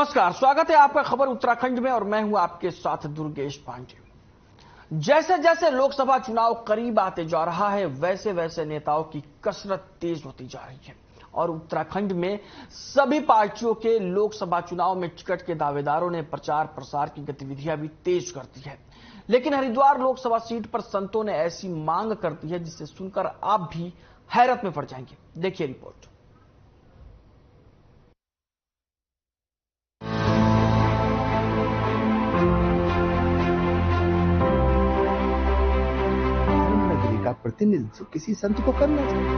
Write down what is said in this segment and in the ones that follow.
नमस्कार, स्वागत है आपका खबर उत्तराखंड में और मैं हूं आपके साथ दुर्गेश पांडे। जैसे जैसे लोकसभा चुनाव करीब आते जा रहा है वैसे वैसे नेताओं की कसरत तेज होती जा रही है और उत्तराखंड में सभी पार्टियों के लोकसभा चुनाव में टिकट के दावेदारों ने प्रचार प्रसार की गतिविधियां भी तेज कर दी है। लेकिन हरिद्वार लोकसभा सीट पर संतों ने ऐसी मांग कर दी है जिसे सुनकर आप भी हैरत में पड़ जाएंगे। देखिए रिपोर्ट। का प्रतिनिधित्व किसी संत को करना चाहिए।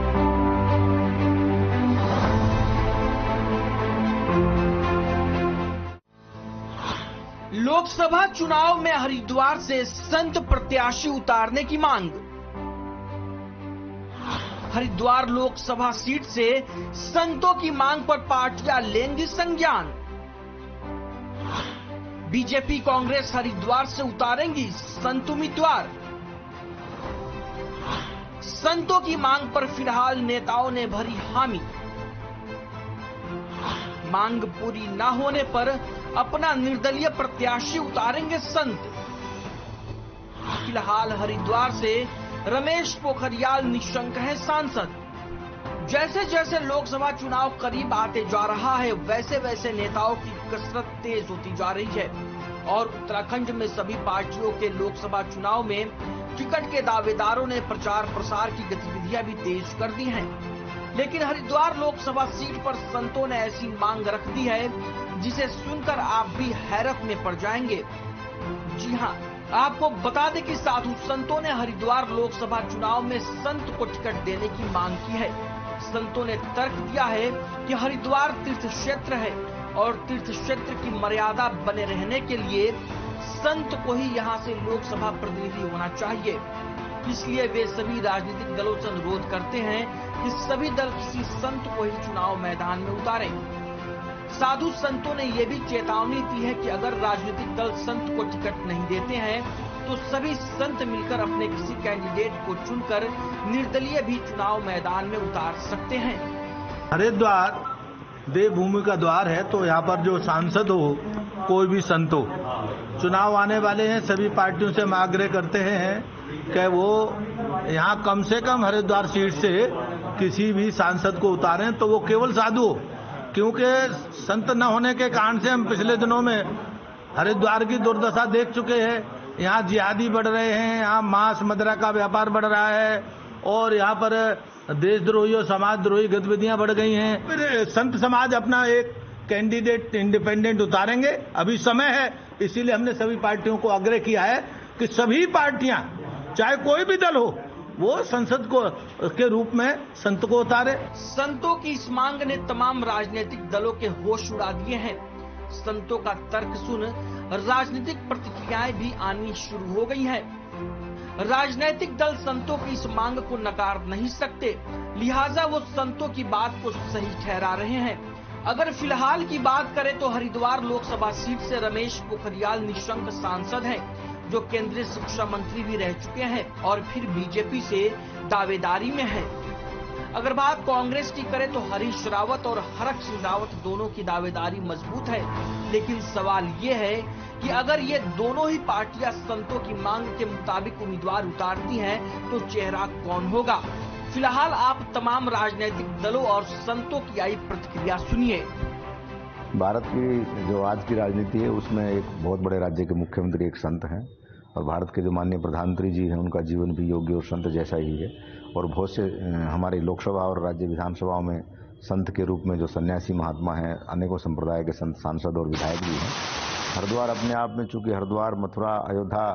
लोकसभा चुनाव में हरिद्वार से संत प्रत्याशी उतारने की मांग। हरिद्वार लोकसभा सीट से संतों की मांग पर पार्टियां लेंगी संज्ञान। बीजेपी कांग्रेस हरिद्वार से उतारेंगी संत उम्मीदवार। संतों की मांग पर फिलहाल नेताओं ने भरी हामी। मांग पूरी न होने पर अपना निर्दलीय प्रत्याशी उतारेंगे संत। फिलहाल हरिद्वार से रमेश पोखरियाल निशंक हैं सांसद। जैसे जैसे लोकसभा चुनाव करीब आते जा रहा है वैसे वैसे नेताओं की कसरत तेज होती जा रही है और उत्तराखंड में सभी पार्टियों के लोकसभा चुनाव में टिकट के दावेदारों ने प्रचार प्रसार की गतिविधियां भी तेज कर दी हैं। लेकिन हरिद्वार लोकसभा सीट पर संतों ने ऐसी मांग रख दी है जिसे सुनकर आप भी हैरत में पड़ जाएंगे। जी हां, आपको बता दें कि साधु संतों ने हरिद्वार लोकसभा चुनाव में संत को टिकट देने की मांग की है। संतों ने तर्क दिया है कि हरिद्वार तीर्थ क्षेत्र है और तीर्थ क्षेत्र की मर्यादा बने रहने के लिए संत को ही यहां से लोकसभा प्रतिनिधि होना चाहिए। इसलिए वे सभी राजनीतिक दलों से अनुरोध करते हैं कि सभी दल किसी संत को ही चुनाव मैदान में उतारें। साधु संतों ने यह भी चेतावनी दी है कि अगर राजनीतिक दल संत को टिकट नहीं देते हैं तो सभी संत मिलकर अपने किसी कैंडिडेट को चुनकर निर्दलीय भी चुनाव मैदान में उतार सकते हैं। हरिद्वार देवभूमि का द्वार है, तो यहाँ पर जो सांसद हो, कोई भी संत हो, चुनाव आने वाले हैं, सभी पार्टियों से हम आग्रह करते हैं कि वो यहाँ कम से कम हरिद्वार सीट से किसी भी सांसद को उतारें तो वो केवल साधु हो, क्योंकि संत न होने के कारण से हम पिछले दिनों में हरिद्वार की दुर्दशा देख चुके हैं। यहाँ जिहादी बढ़ रहे हैं, यहाँ मांस मदिरा का व्यापार बढ़ रहा है और यहाँ पर देशद्रोही और समाजद्रोही गतिविधियां बढ़ गई हैं। फिर संत समाज अपना एक कैंडिडेट इंडिपेंडेंट उतारेंगे। अभी समय है, इसीलिए हमने सभी पार्टियों को आग्रह किया है कि सभी पार्टियां, चाहे कोई भी दल हो, वो संसद को के रूप में संत को उतारे। संतों की इस मांग ने तमाम राजनीतिक दलों के होश उड़ा दिए हैं। संतों का तर्क सुन राजनीतिक प्रतिक्रियाएं भी आनी शुरू हो गई हैं। राजनीतिक दल संतों की इस मांग को नकार नहीं सकते, लिहाजा वो संतों की बात को सही ठहरा रहे हैं। अगर फिलहाल की बात करें तो हरिद्वार लोकसभा सीट से रमेश पोखरियाल निशंक सांसद हैं, जो केंद्रीय शिक्षा मंत्री भी रह चुके हैं और फिर बीजेपी से दावेदारी में हैं। अगर बात कांग्रेस की करें तो हरीश रावत और हरक सिंह रावत दोनों की दावेदारी मजबूत है। लेकिन सवाल ये है कि अगर ये दोनों ही पार्टियां संतों की मांग के मुताबिक उम्मीदवार उतारती हैं तो चेहरा कौन होगा। फिलहाल आप तमाम राजनीतिक दलों और संतों की आई प्रतिक्रिया सुनिए। भारत की जो आज की राजनीति है उसमें एक बहुत बड़े राज्य के मुख्यमंत्री एक संत हैं और भारत के जो माननीय प्रधानमंत्री जी हैं उनका जीवन भी योगी और संत जैसा ही है और बहुत से हमारी लोकसभा और राज्य विधानसभाओं में संत के रूप में जो सन्यासी महात्मा हैं, अनेकों संप्रदाय के संत सांसद और विधायक भी हैं। हरिद्वार अपने आप में, चूंकि हरिद्वार, मथुरा, अयोध्या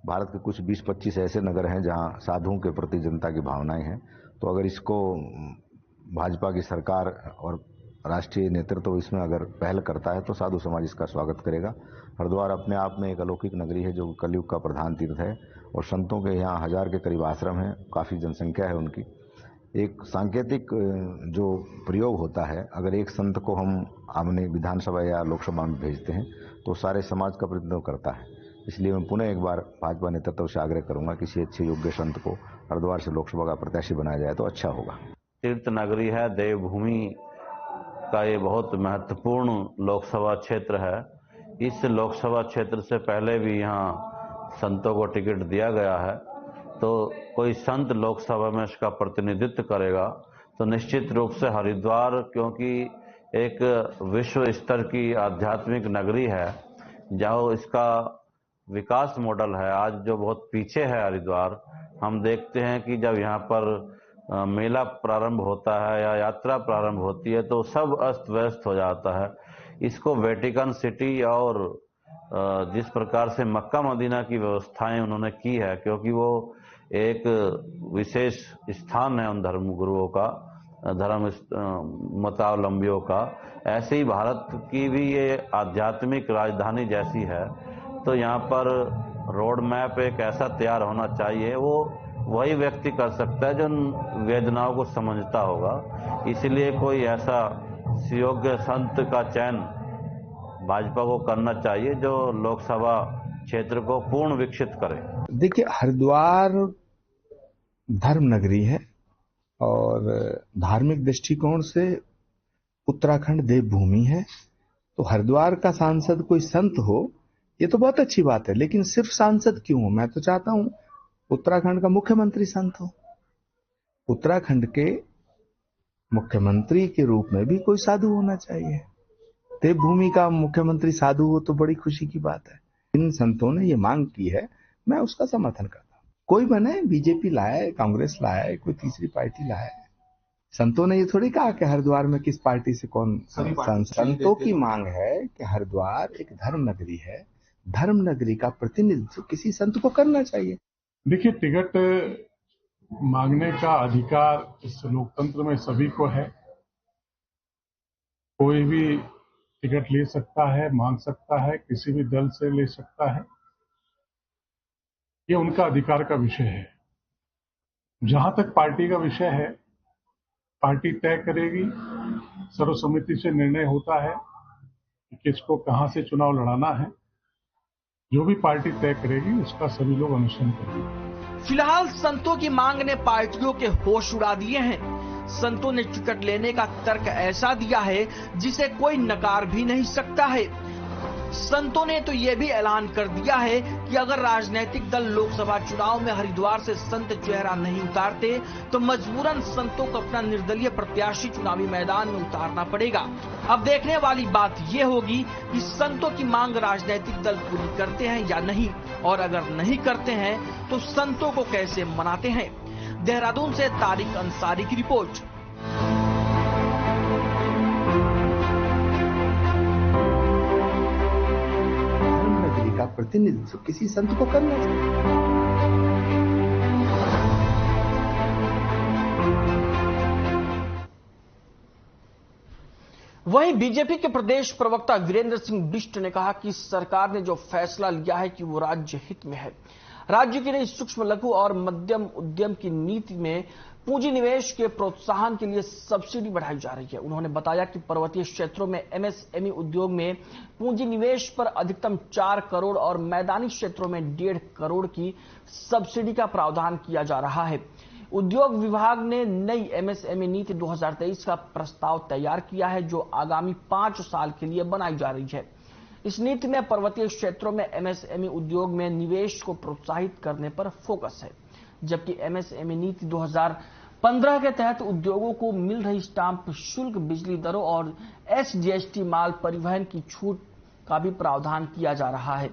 भारत के कुछ 20-25 ऐसे नगर हैं जहां साधुओं के प्रति जनता की भावनाएं हैं, तो अगर इसको भाजपा की सरकार और राष्ट्रीय नेतृत्व इसमें अगर पहल करता है तो साधु समाज इसका स्वागत करेगा। हरिद्वार अपने आप में एक अलौकिक नगरी है जो कलयुग का प्रधान तीर्थ है और संतों के यहाँ 1000 के करीब आश्रम हैं, काफ़ी जनसंख्या है उनकी। एक सांकेतिक जो प्रयोग होता है, अगर एक संत को हम अपने विधानसभा या लोकसभा में भेजते हैं तो सारे समाज का प्रतिनिधित्व करता है। इसलिए मैं पुनः एक बार भाजपा नेतृत्व से आग्रह करूंगा किसी अच्छे योग्य संत को हरिद्वार से लोकसभा का प्रत्याशी बनाया जाए तो अच्छा होगा। तीर्थ नगरी है, देवभूमि का ये बहुत महत्वपूर्ण लोकसभा क्षेत्र है। इस लोकसभा क्षेत्र से पहले भी यहाँ संतों को टिकट दिया गया है, तो कोई संत लोकसभा में इसका प्रतिनिधित्व करेगा तो निश्चित रूप से हरिद्वार, क्योंकि एक विश्व स्तर की आध्यात्मिक नगरी है, जहाँ इसका विकास मॉडल है आज जो बहुत पीछे है हरिद्वार। हम देखते हैं कि जब यहाँ पर मेला प्रारंभ होता है या यात्रा प्रारंभ होती है तो सब अस्त व्यस्त हो जाता है। इसको वेटिकन सिटी और जिस प्रकार से मक्का मदीना की व्यवस्थाएं उन्होंने की है, क्योंकि वो एक विशेष स्थान है उन धर्मगुरुओं का, धर्म मतावलंबियों का, ऐसे ही भारत की भी ये आध्यात्मिक राजधानी जैसी है। तो यहाँ पर रोड मैप एक ऐसा तैयार होना चाहिए, वो वही व्यक्ति कर सकता है जो वेदनाओं को समझता होगा। इसलिए कोई ऐसा सुयोग्य संत का चयन भाजपा को करना चाहिए जो लोकसभा क्षेत्र को पूर्ण विकसित करे। देखिए, हरिद्वार धर्म नगरी है और धार्मिक दृष्टिकोण से उत्तराखंड देवभूमि है। तो हरिद्वार का सांसद कोई संत हो, ये तो बहुत अच्छी बात है, लेकिन सिर्फ सांसद क्यों हो? मैं तो चाहता हूं उत्तराखंड का मुख्यमंत्री संत हो। उत्तराखंड के मुख्यमंत्री के रूप में भी कोई साधु होना चाहिए। देवभूमि का मुख्यमंत्री साधु हो तो बड़ी खुशी की बात है। इन संतों ने ये मांग की है, मैं उसका समर्थन करता हूं। कोई बने, बीजेपी लाए, कांग्रेस लाए, कोई तीसरी पार्टी लाए, संतों ने ये थोड़ी कहा कि हरिद्वार में किस पार्टी से कौन सांसद। संतों की मांग है कि हरिद्वार एक धर्म नगरी है, धर्म नगरी का प्रतिनिधित्व किसी संत को करना चाहिए। देखिए, टिकट मांगने का अधिकार इस लोकतंत्र में सभी को है। कोई भी टिकट ले सकता है, मांग सकता है, किसी भी दल से ले सकता है, ये उनका अधिकार का विषय है। जहां तक पार्टी का विषय है, पार्टी तय करेगी, सर्वसम्मति से निर्णय होता है कि किसको कहां से चुनाव लड़ाना है। जो भी पार्टी तय करेगी उसका सभी लोग अनुसरण करेंगे। फिलहाल संतों की मांग ने पार्टियों के होश उड़ा दिए हैं। संतों ने टिकट लेने का तर्क ऐसा दिया है जिसे कोई नकार भी नहीं सकता है। संतों ने तो यह भी ऐलान कर दिया है कि अगर राजनीतिक दल लोकसभा चुनाव में हरिद्वार से संत चेहरा नहीं उतारते तो मजबूरन संतों को अपना निर्दलीय प्रत्याशी चुनावी मैदान में उतारना पड़ेगा। अब देखने वाली बात यह होगी कि संतों की मांग राजनीतिक दल पूरी करते हैं या नहीं, और अगर नहीं करते हैं तो संतों को कैसे मनाते हैं। देहरादून से तारिक अंसारी की रिपोर्ट। का प्रतिनिधित्व किसी संत को करना चाहिए। वहीं बीजेपी के प्रदेश प्रवक्ता वीरेंद्र सिंह बिष्ट ने कहा कि सरकार ने जो फैसला लिया है कि वो राज्य हित में है। राज्य की नई सूक्ष्म लघु और मध्यम उद्यम की नीति में पूंजी निवेश के प्रोत्साहन के लिए सब्सिडी बढ़ाई जा रही है। उन्होंने बताया कि पर्वतीय क्षेत्रों में एमएसएमई उद्योग में पूंजी निवेश पर अधिकतम 4 करोड़ और मैदानी क्षेत्रों में 1.5 करोड़ की सब्सिडी का प्रावधान किया जा रहा है। उद्योग विभाग ने नई एमएसएमई नीति 2023 का प्रस्ताव तैयार किया है, जो आगामी 5 साल के लिए बनाई जा रही है। इस नीति में पर्वतीय क्षेत्रों में एमएसएमई उद्योग में निवेश को प्रोत्साहित करने पर फोकस है, जबकि एमएसएमई नीति 2015 के तहत उद्योगों को मिल रही स्टाम्प शुल्क, बिजली दरों और एसजीएसटी माल परिवहन की छूट का भी प्रावधान किया जा रहा है।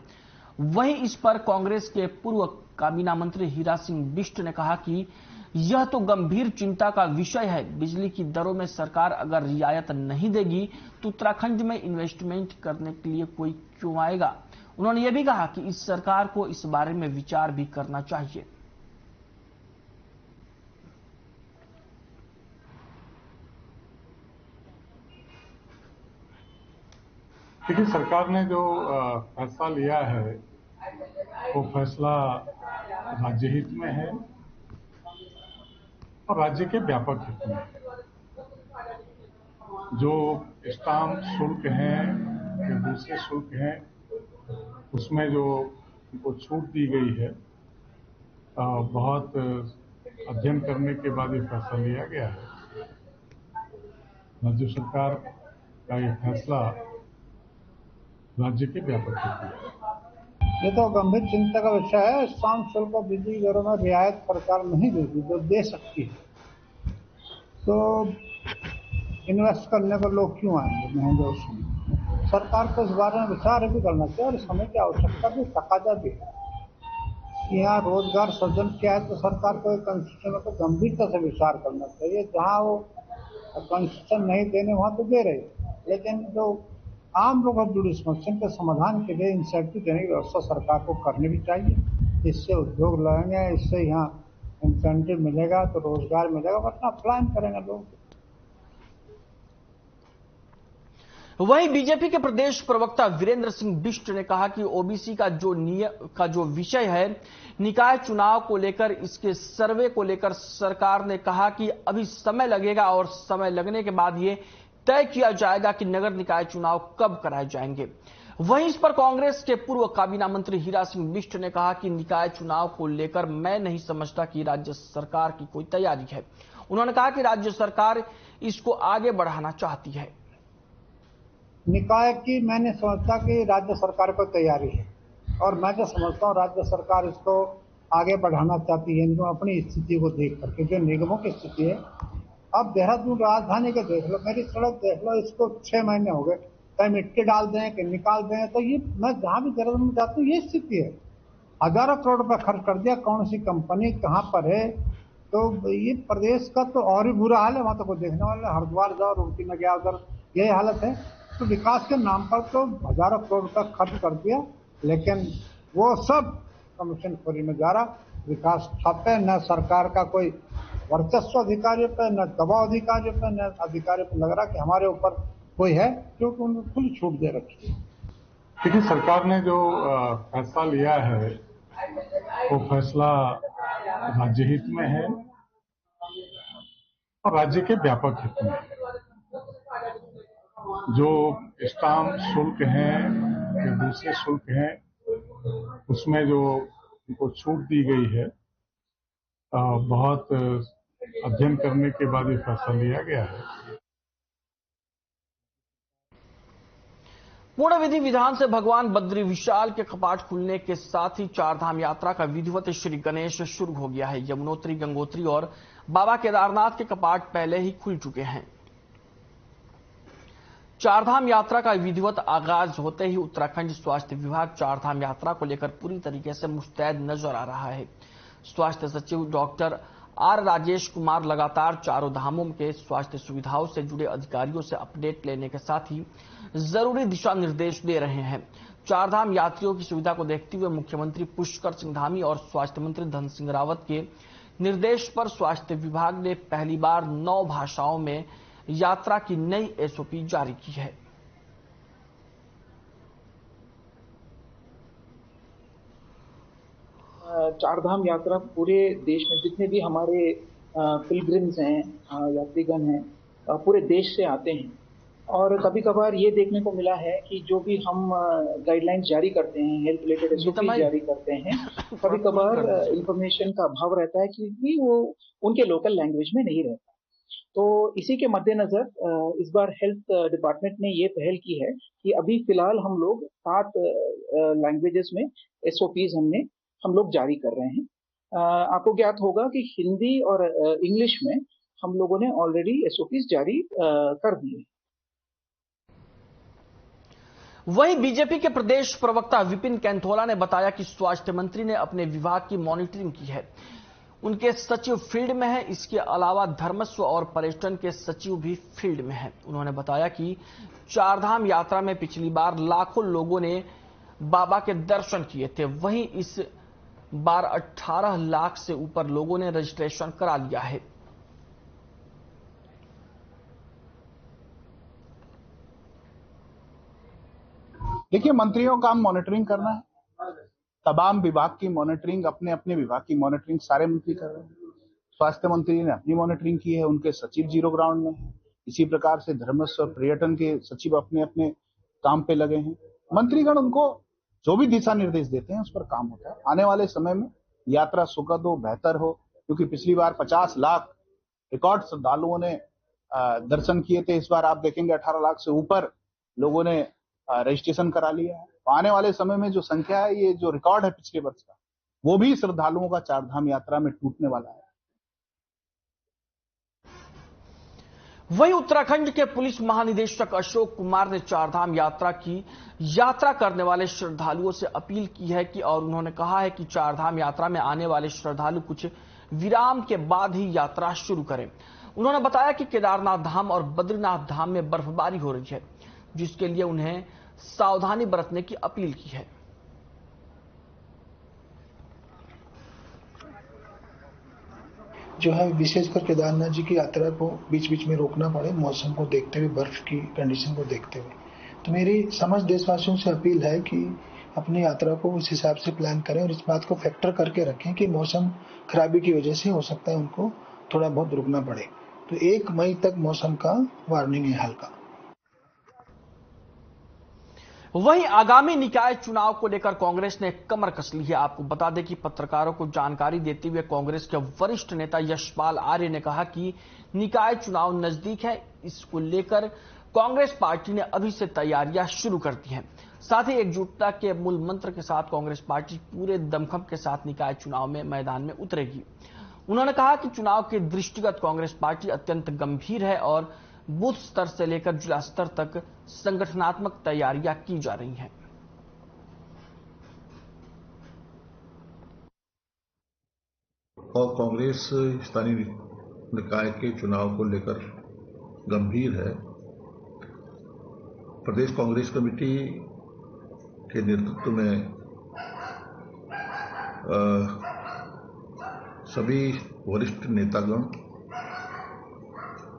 वहीं इस पर कांग्रेस के पूर्व काबीना मंत्री हीरा सिंह बिष्ट ने कहा कि यह तो गंभीर चिंता का विषय है। बिजली की दरों में सरकार अगर रियायत नहीं देगी तो उत्तराखंड में इन्वेस्टमेंट करने के लिए कोई क्यों आएगा। उन्होंने यह भी कहा कि इस सरकार को इस बारे में विचार भी करना चाहिए। देखिए, सरकार ने जो फैसला लिया है वो फैसला राज्य हित में है और राज्य के व्यापक हित में है। जो स्टाम्प शुल्क हैं या दूसरे शुल्क हैं उसमें जो उनको छूट दी गई है, बहुत अध्ययन करने के बाद ये फैसला लिया गया है। राज्य सरकार का ये फैसला राज्य के व्यापक हित में है। ये तो गंभीर चिंता का विषय है। शाम शुल्क और बिजली दरों में रियायत सरकार नहीं देती, जो दे सकती है तो इन्वेस्ट करने को लोग क्यों आएंगे महंगे उसमें। सरकार को इस बारे में विचार भी करना चाहिए और समय की आवश्यकता भी तकाजा भी है। यहाँ रोजगार सृजन किया है तो सरकार को कंस्ट्रक्शन को गंभीरता से विचार करना चाहिए। जहाँ वो कंस्ट्रक्शन नहीं देने वहाँ तो दे रहे, लेकिन जो आम लोगों से जुड़ी समस्या के समाधान के लिए इंसेंटिव देने की व्यवस्था सरकार को करनी भी चाहिए। इससे उद्योग लगेंगे, इससे यहाँ इंसेंटिव मिलेगा तो रोजगार मिलेगा, वरना प्लान करेंगे लोग। वहीं बीजेपी के प्रदेश प्रवक्ता वीरेंद्र सिंह बिष्ट ने कहा कि ओबीसी का जो विषय है निकाय चुनाव को लेकर, इसके सर्वे को लेकर सरकार ने कहा कि अभी समय लगेगा और समय लगने के बाद ये तय किया जाएगा कि नगर निकाय चुनाव कब कराए जाएंगे। वहीं इस पर कांग्रेस के पूर्व काबीना मंत्री हीरा सिंह बिष्ट ने कहा कि निकाय चुनाव को लेकर मैं नहीं समझता कि राज्य सरकार की कोई तैयारी है। उन्होंने कहा कि राज्य सरकार इसको आगे बढ़ाना चाहती है। निकाय की मैंने समझता कि राज्य सरकार को तैयारी है और मैं जो समझता हूँ राज्य सरकार इसको आगे बढ़ाना चाहती है। इनको अपनी स्थिति को देख करके, जो निगमों की स्थिति है, अब देहरादून राजधानी के देख लो, मेरी सड़क देख लो, इसको 6 महीने हो गए, कहीं मिट्टी डाल दें कि निकाल दें। तो ये मैं जहां भी देहरादून में जाता हूँ ये स्थिति है। हजारों करोड़ रुपया खर्च कर दिया, कौन सी कंपनी कहाँ पर है। तो ये प्रदेश का तो और भी बुरा हाल है। वहां तो कोई देखने वाला, हरिद्वार जाओ, रुड़की में गया, उधर यही हालत है। तो विकास के नाम पर तो हजारों करोड़ रुपया खर्च कर दिया, लेकिन वो सब कमीशन खोरी में जा रहा। विकास ठप है, न सरकार का कोई वर्चस्व अधिकारियों पर, न दबाव अधिकारियों पर, न अधिकारियों पर लग रहा कि हमारे ऊपर कोई है, क्योंकि उन्होंने खुली छूट दे रखी है। देखिए, सरकार ने जो फैसला लिया है वो फैसला राज्य हित में है और राज्य के व्यापक हित में है। जो स्टाम्प शुल्क हैं या दूसरे शुल्क हैं उसमें जो उनको छूट दी गई है, बहुत अध्ययन करने के बाद ये फैसला लिया गया है। पूर्ण विधि विधान से भगवान बद्री विशाल के कपाट खुलने के साथ ही चारधाम यात्रा का विधिवत श्री गणेश शुरू हो गया है। यमुनोत्री, गंगोत्री और बाबा केदारनाथ के कपाट पहले ही खुल चुके हैं। चारधाम यात्रा का विधिवत आगाज होते ही उत्तराखंड स्वास्थ्य विभाग चारधाम यात्रा को लेकर पूरी तरीके से मुस्तैद नजर आ रहा है। स्वास्थ्य सचिव डॉक्टर आर राजेश कुमार लगातार चारों धामों के स्वास्थ्य सुविधाओं से जुड़े अधिकारियों से अपडेट लेने के साथ ही जरूरी दिशा निर्देश दे रहे हैं। चारधाम यात्रियों की सुविधा को देखते हुए मुख्यमंत्री पुष्कर सिंह धामी और स्वास्थ्य मंत्री धन सिंह रावत के निर्देश पर स्वास्थ्य विभाग ने पहली बार 9 भाषाओं में यात्रा की नई एसओपी जारी की है। चारधाम यात्रा पूरे देश में जितने भी हमारे पिलग्रिम्स हैं, यात्रीगण हैं, पूरे देश से आते हैं। और कभी कभार ये देखने को मिला है कि जो भी हम गाइडलाइंस जारी करते हैं, हेल्थ रिलेटेड एसओपी जारी करते हैं, कभी कभार इंफॉर्मेशन का अभाव रहता है क्योंकि वो उनके लोकल लैंग्वेज में नहीं रहता। तो इसी के मद्देनजर इस बार हेल्थ डिपार्टमेंट ने ये पहल की है कि अभी फिलहाल हम लोग 7 लैंग्वेजेस में एसओपीज हम लोग जारी कर रहे हैं। आपको ज्ञात होगा कि हिंदी और इंग्लिश में हम लोगों ने ऑलरेडी एसओपीज जारी कर दिए। वहीं बीजेपी के प्रदेश प्रवक्ता विपिन कैंथोला ने बताया कि स्वास्थ्य मंत्री ने अपने विभाग की मॉनिटरिंग की है। उनके सचिव फील्ड में है। इसके अलावा धर्मस्व और पर्यटन के सचिव भी फील्ड में हैं। उन्होंने बताया कि चारधाम यात्रा में पिछली बार लाखों लोगों ने बाबा के दर्शन किए थे। वहीं इस बार 18 लाख से ऊपर लोगों ने रजिस्ट्रेशन करा लिया है। देखिए, मंत्रियों का काम मॉनिटरिंग करना है। तमाम विभाग की मॉनिटरिंग, अपने अपने विभाग की मॉनिटरिंग सारे मंत्री कर रहे हैं। स्वास्थ्य मंत्री ने अपनी मॉनिटरिंग की है, उनके सचिव जीरो ग्राउंड में है। इसी प्रकार से धर्मस्व और पर्यटन के सचिव अपने अपने काम पे लगे हैं। मंत्रीगण उनको जो भी दिशा निर्देश देते हैं उस पर काम होता है। आने वाले समय में यात्रा सुखद हो, बेहतर हो, क्योंकि पिछली बार 50 लाख रिकॉर्ड श्रद्धालुओं ने दर्शन किए थे। इस बार आप देखेंगे 18 लाख से ऊपर लोगों ने रजिस्ट्रेशन करा लिया है। तो आने वाले समय में जो संख्या है, ये जो रिकॉर्ड है पिछले वर्ष का, वो भी श्रद्धालुओं का चारधाम यात्रा में टूटने वाला है। वहीं उत्तराखंड के पुलिस महानिदेशक अशोक कुमार ने चारधाम यात्रा करने वाले श्रद्धालुओं से अपील की है कि और उन्होंने कहा है कि चारधाम यात्रा में आने वाले श्रद्धालु कुछ विराम के बाद ही यात्रा शुरू करें। उन्होंने बताया कि केदारनाथ धाम और बद्रीनाथ धाम में बर्फबारी हो रही है, जिसके लिए उन्हें सावधानी बरतने की अपील की है। जो है विशेषकर केदारनाथ जी की यात्रा को बीच बीच में रोकना पड़े, मौसम को देखते हुए, बर्फ की कंडीशन को देखते हुए। तो मेरी समस्त देशवासियों से अपील है कि अपनी यात्रा को उस हिसाब से प्लान करें और इस बात को फैक्टर करके रखें कि मौसम खराबी की वजह से हो सकता है उनको थोड़ा बहुत रुकना पड़े। तो 1 मई तक मौसम का वार्निंग है हल्का। वहीं आगामी निकाय चुनाव को लेकर कांग्रेस ने कमर कस ली है। आपको बता दें कि पत्रकारों को जानकारी देते हुए कांग्रेस के वरिष्ठ नेता यशपाल आर्य ने कहा कि निकाय चुनाव नजदीक है, इसको लेकर कांग्रेस पार्टी ने अभी से तैयारियां शुरू कर दी हैं। साथ ही एकजुटता के मूल मंत्र के साथ कांग्रेस पार्टी पूरे दमखम के साथ निकाय चुनाव में मैदान में उतरेगी। उन्होंने कहा कि चुनाव के दृष्टिगत कांग्रेस पार्टी अत्यंत गंभीर है और बूथ स्तर से लेकर जिला स्तर तक संगठनात्मक तैयारियां की जा रही हैं। और कांग्रेस स्थानीय निकाय के चुनाव को लेकर गंभीर है। प्रदेश कांग्रेस कमेटी के नेतृत्व में सभी वरिष्ठ नेतागण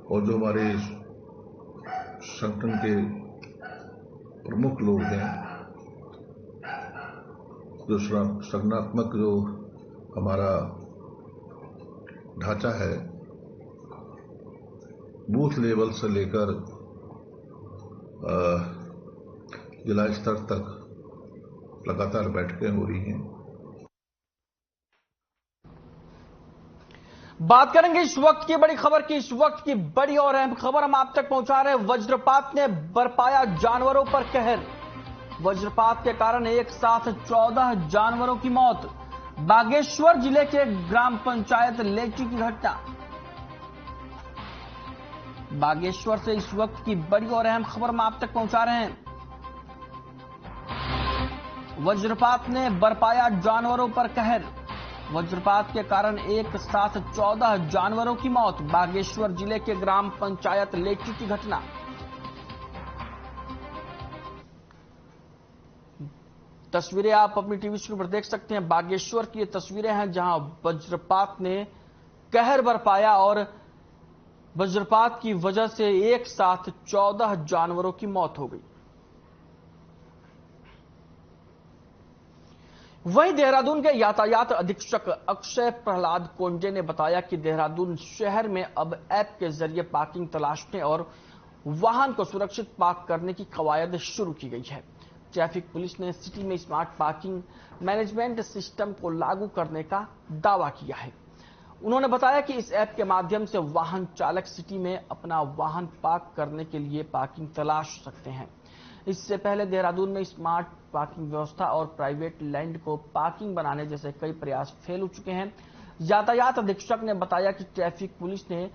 और जो हमारे संगठन के प्रमुख लोग हैं, जो संगठनात्मक जो हमारा ढांचा है, बूथ लेवल से लेकर जिला स्तर तक लगातार बैठकें हो रही हैं। बात करेंगे इस वक्त की बड़ी खबर की। इस वक्त की बड़ी और अहम खबर हम आप तक पहुंचा रहे हैं। वज्रपात ने बरपाया जानवरों पर कहर। वज्रपात के कारण एक साथ 14 जानवरों की मौत। बागेश्वर जिले के ग्राम पंचायत लेटी की घटना। बागेश्वर से इस वक्त की बड़ी और अहम खबर हम आप तक पहुंचा रहे हैं। वज्रपात ने बरपाया जानवरों पर कहर। वज्रपात के कारण एक साथ 14 जानवरों की मौत। बागेश्वर जिले के ग्राम पंचायत लेटी की घटना। तस्वीरें आप अपनी टीवी स्क्रीन पर देख सकते हैं। बागेश्वर की ये तस्वीरें हैं जहां वज्रपात ने कहर बरपाया और वज्रपात की वजह से एक साथ 14 जानवरों की मौत हो गई। वहीं देहरादून के यातायात अधीक्षक अक्षय प्रहलाद कोंजे ने बताया कि देहरादून शहर में अब ऐप के जरिए पार्किंग तलाशने और वाहन को सुरक्षित पार्क करने की कवायद शुरू की गई है। ट्रैफिक पुलिस ने सिटी में स्मार्ट पार्किंग मैनेजमेंट सिस्टम को लागू करने का दावा किया है। उन्होंने बताया कि इस ऐप के माध्यम से वाहन चालक सिटी में अपना वाहन पार्क करने के लिए पार्किंग तलाश सकते हैं। इससे पहले देहरादून में स्मार्ट पार्किंग व्यवस्था और प्राइवेट लैंड को पार्किंग बनाने जैसे कई प्रयास फेल हो चुके हैं। यातायात अधीक्षक ने बताया कि ट्रैफिक पुलिस ने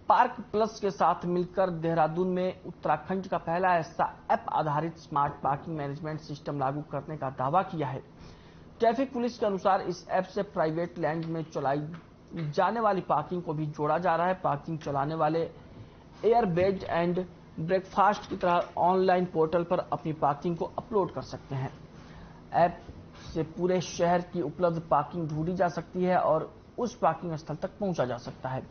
पार्क प्लस के साथ मिलकर देहरादून में उत्तराखंड का पहला ऐसा ऐप आधारित स्मार्ट पार्किंग मैनेजमेंट सिस्टम लागू करने का दावा किया है। ट्रैफिक पुलिस के अनुसार इस ऐप से प्राइवेट लैंड में चलाई जाने वाली पार्किंग को भी जोड़ा जा रहा है। पार्किंग चलाने वाले एयर बेड एंड ब्रेकफास्ट की तरह ऑनलाइन पोर्टल पर अपनी पार्किंग को अपलोड कर सकते हैं। ऐप से पूरे शहर की उपलब्ध पार्किंग ढूंढी जा सकती है और उस पार्किंग स्थल तक पहुंचा जा सकता है।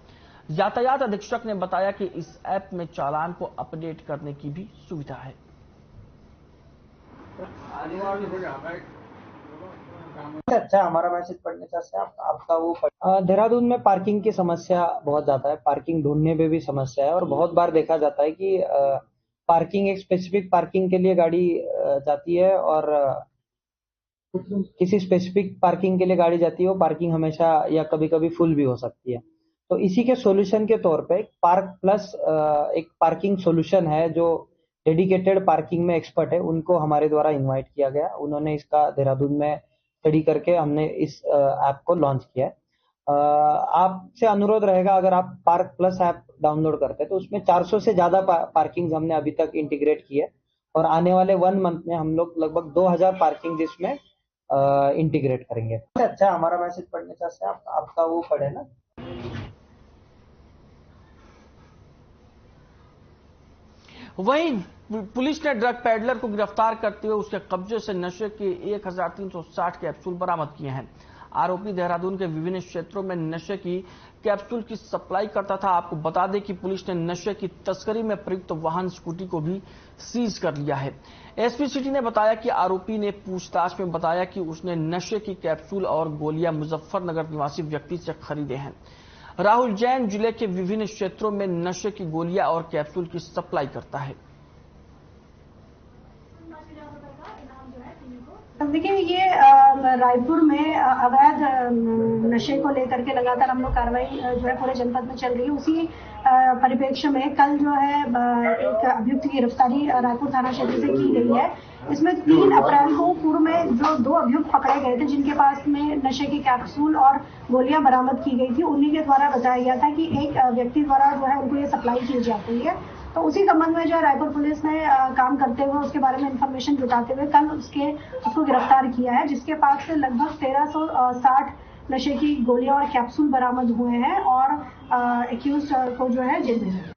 यातायात अधीक्षक ने बताया कि इस ऐप में चालान को अपडेट करने की भी सुविधा है। अच्छा, हमारा मैसेज पढ़ने से आपका वो देहरादून में पार्किंग की समस्या बहुत ज्यादा है। पार्किंग ढूंढने में भी समस्या है और बहुत बार देखा जाता है कि पार्किंग एक स्पेसिफिक पार्किंग के लिए गाड़ी जाती है और किसी स्पेसिफिक पार्किंग के लिए गाड़ी जाती है, वो पार्किंग हमेशा या कभी कभी फुल भी हो सकती है। तो इसी के सॉल्यूशन के तौर पे पार्क प्लस एक पार्किंग सॉल्यूशन है जो डेडिकेटेड पार्किंग में एक्सपर्ट है, उनको हमारे द्वारा इनवाइट किया गया। उन्होंने इसका देहरादून में स्टडी करके हमने इस ऐप को लॉन्च किया है। आपसे अनुरोध रहेगा, अगर आप पार्क प्लस ऐप डाउनलोड करते हैं तो उसमें 400 से ज्यादा पार्किंग हमने अभी तक इंटीग्रेट की है और आने वाले 1 मंथ में हम लोग लगभग 2000 पार्किंग इसमें इंटीग्रेट करेंगे। अच्छा, हमारा मैसेज पढ़ने चाहते हैं, आपका वो पढ़े ना। वहीं पुलिस ने ड्रग पैडलर को गिरफ्तार करते हुए उसके कब्जे से नशे के 1360 कैप्सूल बरामद किए हैं। आरोपी देहरादून के विभिन्न क्षेत्रों में नशे की कैप्सूल की सप्लाई करता था। आपको बता दें कि पुलिस ने नशे की तस्करी में प्रयुक्त वाहन स्कूटी को भी सीज कर लिया है। एसपी सिटी ने बताया कि आरोपी ने पूछताछ में बताया कि उसने नशे की कैप्सूल और गोलियां मुजफ्फरनगर निवासी व्यक्ति से खरीदे हैं। राहुल जैन जिले के विभिन्न क्षेत्रों में नशे की गोलियां और कैप्सूल की सप्लाई करता है। देखिए, ये रायपुर में अवैध नशे को लेकर के लगातार हम लोग कार्रवाई जो है पूरे जनपद में चल रही है। उसी परिप्रेक्ष्य में कल जो है एक अभियुक्त की गिरफ्तारी रायपुर थाना क्षेत्र से की गई है। इसमें 3 अप्रैल को पूर्व में जो 2 अभियुक्त पकड़े गए थे जिनके पास में नशे की कैप्सूल और गोलियां बरामद की गई थी, उन्हीं के द्वारा बताया गया था कि एक व्यक्ति द्वारा जो है उनको ये सप्लाई की जाती है। तो उसी संबंध में जो है रायपुर पुलिस ने काम करते हुए उसके बारे में इंफॉर्मेशन जुटाते हुए कल उसको गिरफ्तार किया है, जिसके पास से लगभग 1360 नशे की गोलियां और कैप्सूल बरामद हुए हैं और एक्यूज को जो है जेल भेजा।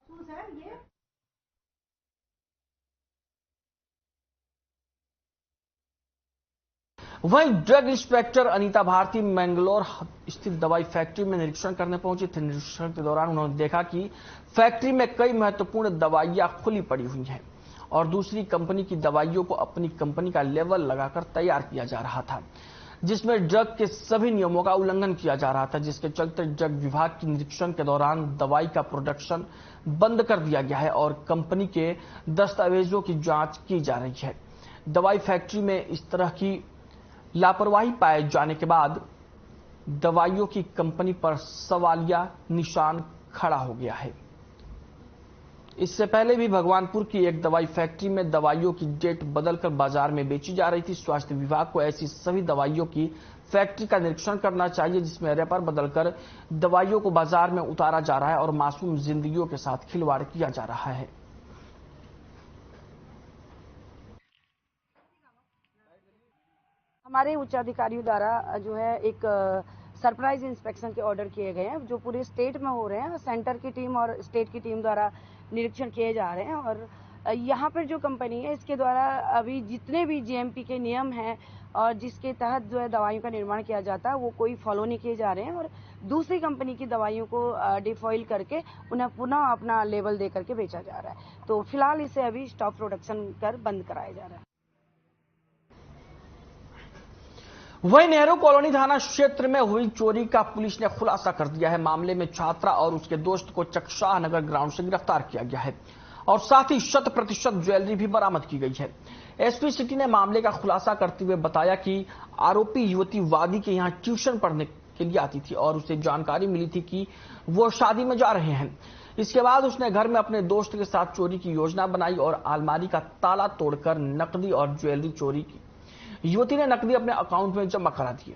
वहीं ड्रग इंस्पेक्टर अनीता भारती मैंगलोर स्थित दवाई फैक्ट्री में निरीक्षण करने पहुंची थी। निरीक्षण के दौरान उन्होंने देखा कि फैक्ट्री में कई महत्वपूर्ण दवाइयां खुली पड़ी हुई हैं और दूसरी कंपनी की दवाइयों को अपनी कंपनी का लेबल लगाकर तैयार किया जा रहा था, जिसमें ड्रग के सभी नियमों का उल्लंघन किया जा रहा था, जिसके चलते ड्रग विभाग की निरीक्षण के दौरान दवाई का प्रोडक्शन बंद कर दिया गया है और कंपनी के दस्तावेजों की जांच की जा रही है। दवाई फैक्ट्री में इस तरह की लापरवाही पाए जाने के बाद दवाइयों की कंपनी पर सवालिया निशान खड़ा हो गया है। इससे पहले भी भगवानपुर की एक दवाई फैक्ट्री में दवाइयों की डेट बदलकर बाजार में बेची जा रही थी। स्वास्थ्य विभाग को ऐसी सभी दवाइयों की फैक्ट्री का निरीक्षण करना चाहिए जिसमें रैपर बदलकर दवाइयों को बाजार में उतारा जा रहा है और मासूम जिंदगियों के साथ खिलवाड़ किया जा रहा है। हमारे उच्च अधिकारियों द्वारा जो है एक सरप्राइज इंस्पेक्शन के ऑर्डर किए गए हैं जो पूरे स्टेट में हो रहे हैं। सेंटर की टीम और स्टेट की टीम द्वारा निरीक्षण किए जा रहे हैं और यहाँ पर जो कंपनी है इसके द्वारा अभी जितने भी जीएमपी के नियम हैं और जिसके तहत जो है दवाइयों का निर्माण किया जाता है वो कोई फॉलो नहीं किए जा रहे हैं और दूसरी कंपनी की दवाइयों को डिफॉइल करके उन्हें पुनः अपना लेबल दे करके बेचा जा रहा है। तो फिलहाल इसे अभी स्टॉक प्रोडक्शन कर बंद कराया जा रहा है। वहीं नेहरू कॉलोनी थाना क्षेत्र में हुई चोरी का पुलिस ने खुलासा कर दिया है। मामले में छात्रा और उसके दोस्त को चकशाह नगर ग्राउंड से गिरफ्तार किया गया है और साथ ही 100% ज्वेलरी भी बरामद की गई है। एसपी सिटी ने मामले का खुलासा करते हुए बताया कि आरोपी युवती वादी के यहां ट्यूशन पढ़ने के लिए आती थी और उसे जानकारी मिली थी कि वो शादी में जा रहे हैं। इसके बाद उसने घर में अपने दोस्त के साथ चोरी की योजना बनाई और अलमारी का ताला तोड़कर नकदी और ज्वेलरी चोरी की। युवती ने नकदी अपने अकाउंट में जमा करा दी।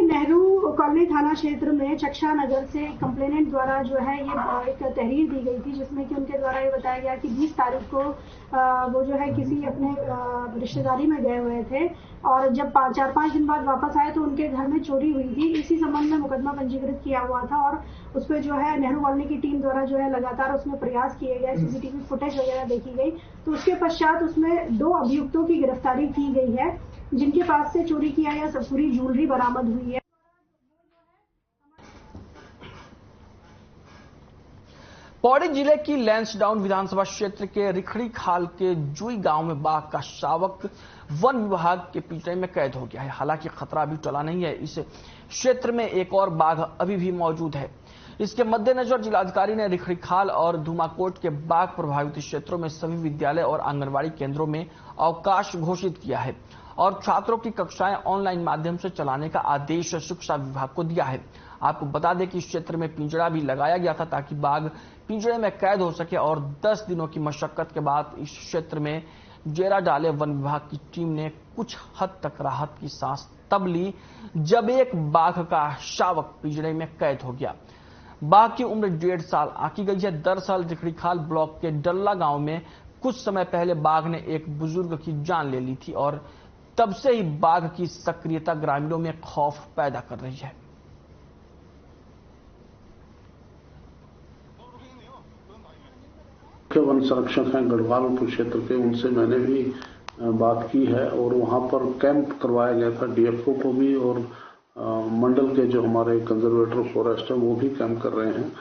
नेहरू कॉलोनी थाना क्षेत्र में चक्षा नगर से कंप्लेनेंट द्वारा जो है ये एक तहरीर दी गई थी जिसमें कि उनके द्वारा ये बताया गया कि 20 तारीख को वो जो है किसी अपने रिश्तेदारी में गए हुए थे और जब 4-5 दिन बाद वापस आए तो उनके घर में चोरी हुई थी। इसी संबंध में मुकदमा पंजीकृत किया हुआ था और उस पर जो है नेहरू कॉलोनी की टीम द्वारा जो है लगातार उसमें प्रयास किए गए, सीसीटीवी फुटेज वगैरह देखी गई। तो उसके पश्चात उसमें 2 अभियुक्तों की गिरफ्तारी की गई है जिनके पास से चोरी किया गया पूरी ज्वेलरी बरामद हुई है। पौड़ी जिले की लैंसडाउन विधानसभा क्षेत्र के रिखड़ी खाल के जुई गांव में बाघ का शावक वन विभाग के पिंजरे में कैद हो गया है। हालांकि खतरा अभी टला नहीं है। इस क्षेत्र में एक और बाघ अभी भी मौजूद है। इसके मद्देनजर जिलाधिकारी ने रिखड़ीखाल और धूमाकोट के बाघ प्रभावित क्षेत्रों में सभी विद्यालय और आंगनबाड़ी केंद्रों में अवकाश घोषित किया है और छात्रों की कक्षाएं ऑनलाइन माध्यम से चलाने का आदेश शिक्षा विभाग को दिया है। आपको बता दें कि इस क्षेत्र में पिंजड़ा भी लगाया गया था ताकि बाघ पिंजड़े में कैद हो सके और 10 दिनों की मशक्कत के बाद इस क्षेत्र में डेरा डाले वन विभाग की टीम ने कुछ हद तक राहत की सांस तब ली जब एक बाघ का शावक पिंजड़े में कैद हो गया। बाघ की उम्र 1.5 साल आंकी गई है। दरअसल रिखड़ीखाल ब्लॉक के डल्ला गांव में कुछ समय पहले बाघ ने एक बुजुर्ग की जान ले ली थी और तब से ही बाघ की सक्रियता ग्रामीणों में खौफ पैदा कर रही है। मुख्य वन संरक्षक हैं गढ़वाल क्षेत्र के, उनसे मैंने भी बात की है और वहां पर कैंप करवाया गया था। डीएफओ को भी और मंडल के जो हमारे कंजर्वेटर फॉरेस्ट है वो भी कैंप कर रहे हैं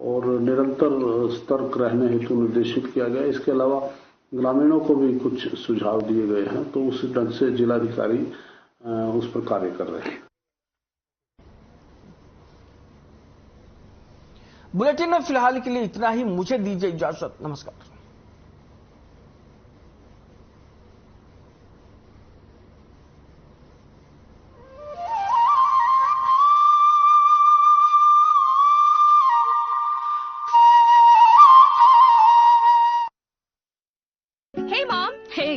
और निरंतर सतर्क रहने हेतु निर्देशित किया गया। इसके अलावा ग्रामीणों को भी कुछ सुझाव दिए गए हैं, तो उस ढंग से जिलाधिकारी उस पर कार्य कर रहे हैं। बुलेटिन में फिलहाल के लिए इतना ही। मुझे दीजिए इजाजत। नमस्कार।